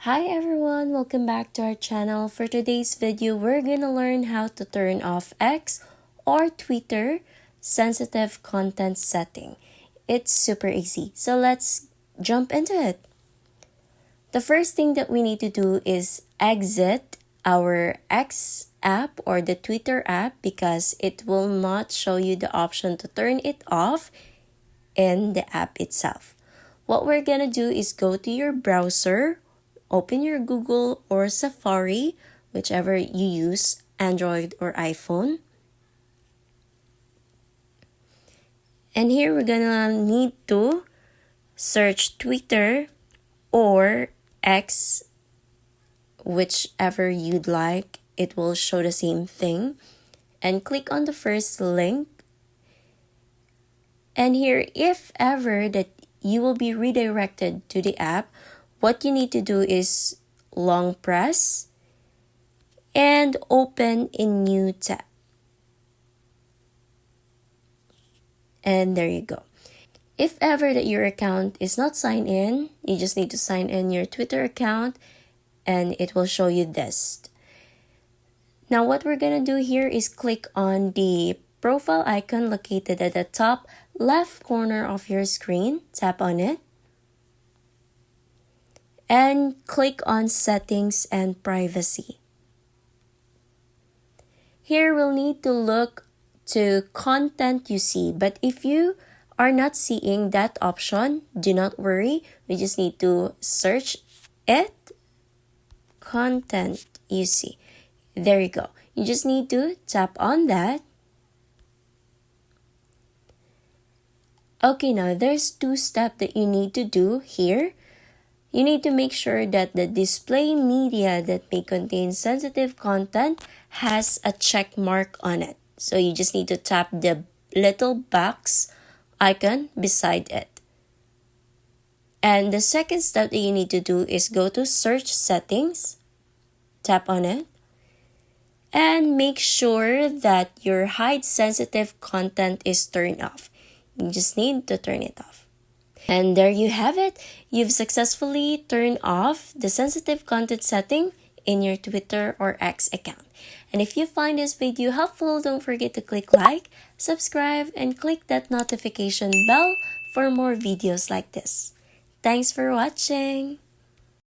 Hi everyone, welcome back to our channel. For today's video, we're gonna learn how to turn off X or Twitter sensitive content setting. It's super easy, so let's jump into it. The first thing that we need to do is exit our X app or the Twitter app because it will not show you the option to turn it off in the app itself. What we're gonna do is go to your browser, open your Google or Safari, whichever you use, Android or iPhone. And here we're gonna need to search Twitter or X, whichever you'd like. It will show the same thing. And click on the first link. And here, if ever that you will be redirected to the app, what you need to do is long press and open a new tab. And there you go. If ever that your account is not signed in, you just need to sign in your Twitter account and it will show you this. Now what we're gonna do here is click on the profile icon located at the top left corner of your screen. Tap on it. And click on Settings and Privacy. Here we'll need to look to content you see, but if you are not seeing that option, do not worry. We just need to search it, content you see. There you go. You just need to tap on that. Okay, now there's two steps that you need to do here. You need to make sure that the display media that may contain sensitive content has a check mark on it. So you just need to tap the little box icon beside it. And the second step that you need to do is go to Search Settings, tap on it, and make sure that your hide sensitive content is turned off. You just need to turn it off. And there you have it. You've successfully turned off the sensitive content setting in your Twitter or X account. And if you find this video helpful, don't forget to click like, subscribe, and click that notification bell for more videos like this. Thanks for watching!